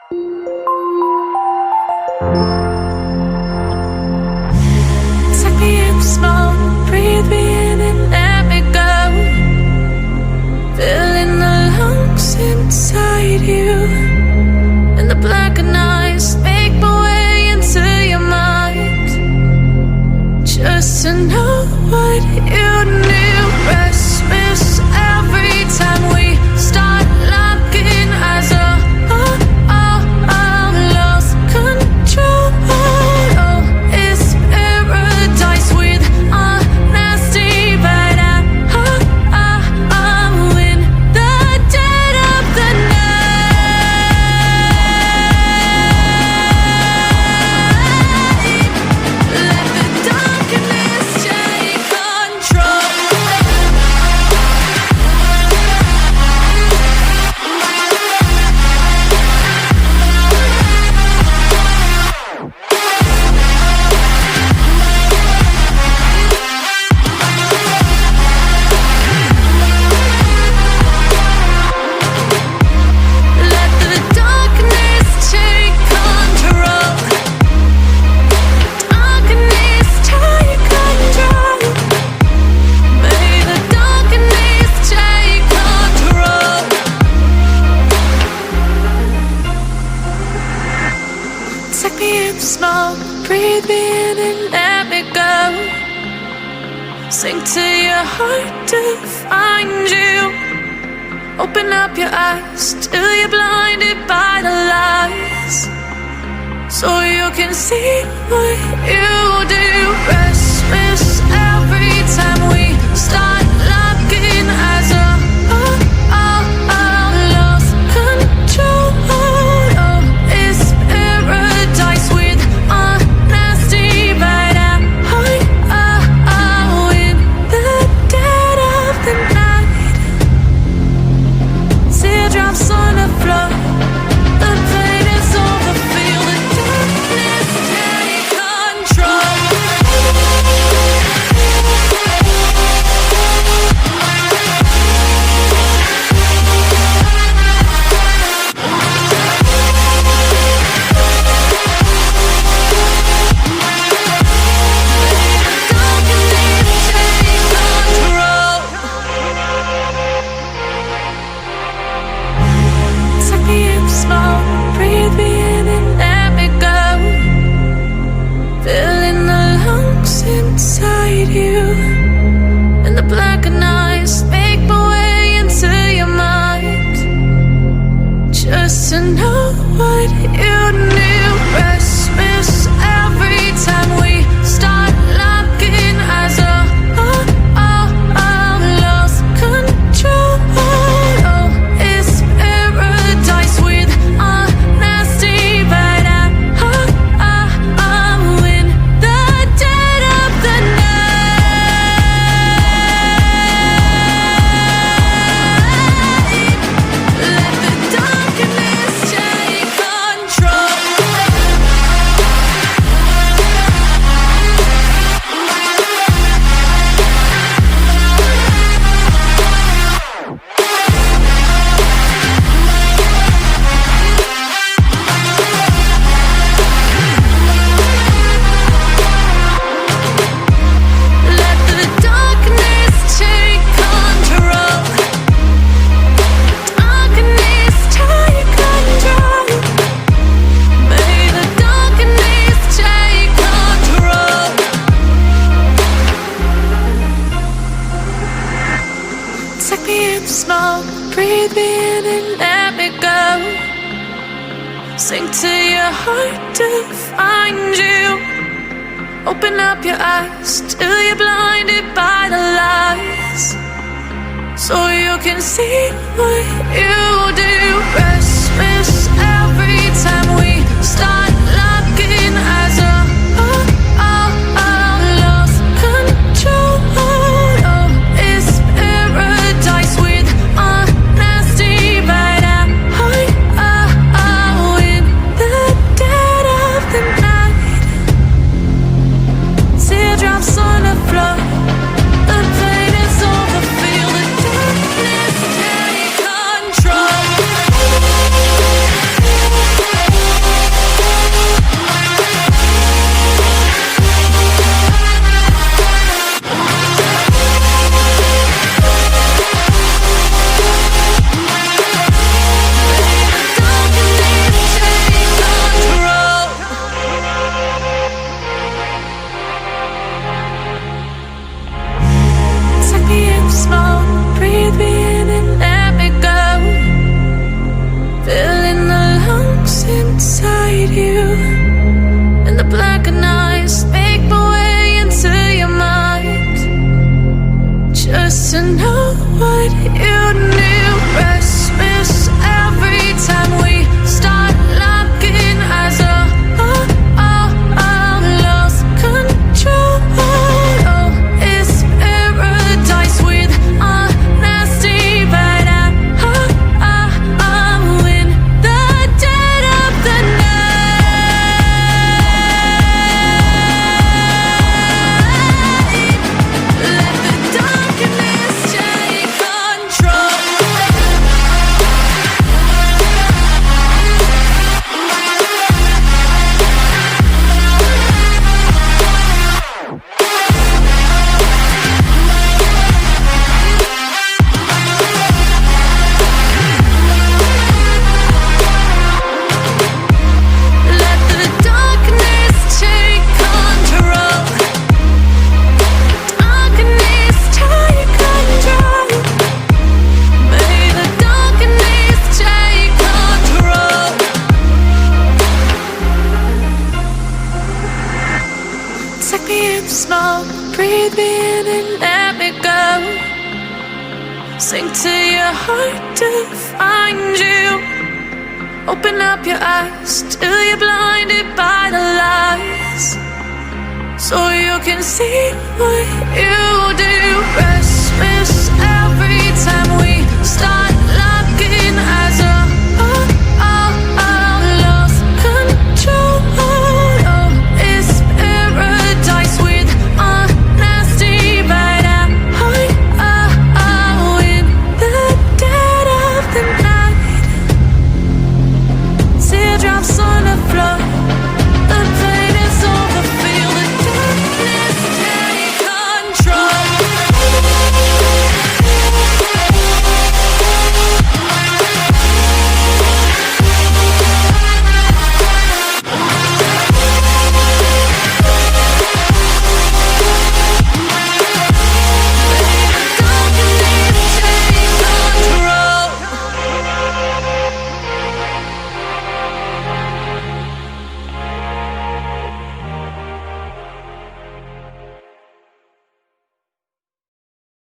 Take me in small, breathe me in and let me go. Filling the lungs inside you, and the blackened eyes make my way into your mind. Just to know what you knew. Restless every time we start locking eyes. Lost control. Oh, it's paradise with honesty, but I'm in the dead of the night. Let the darkness take control. Let the darkness take control. Darkness take control. May the darkness take control. Take me in small, breathe me in and let me go. Sink to your heart to find you. Open up your eyes till you're blinded by the lies, so you can see what you do. Restless every time we start locking eyes. Lost control. Oh, it's paradise with honesty, but I'm in the dead of the night. Teardrops on the floor. The pain is over. Feel the darkness take control. Take me in small, breathe me in and let me go. Filling the lungs inside you, and the blackened eyes make my way into your mind. Just to know what you knew. Restless every time we start locking eyes. Lost control. Oh, it's paradise with honesty, but I'm in the dead of the night. Let the darkness take control. Let the darkness take control. Darkness take control. May the darkness take control. Take me in small, breathe me in and let me go. Sink to your heart to find you. Open up your eyes till you're blinded by the lies, so you can see what you do. Restless every time we start locking eyes. Lost control. Oh, it's paradise with honesty, but I'm in the dead of the night. Teardrops on the floor. The pain is over. Feel the darkness take control. small. Breathe me in and let me go. Sink to your heart to find you. Open up your eyes till you're blinded by the lies, so you can see what you do. Restless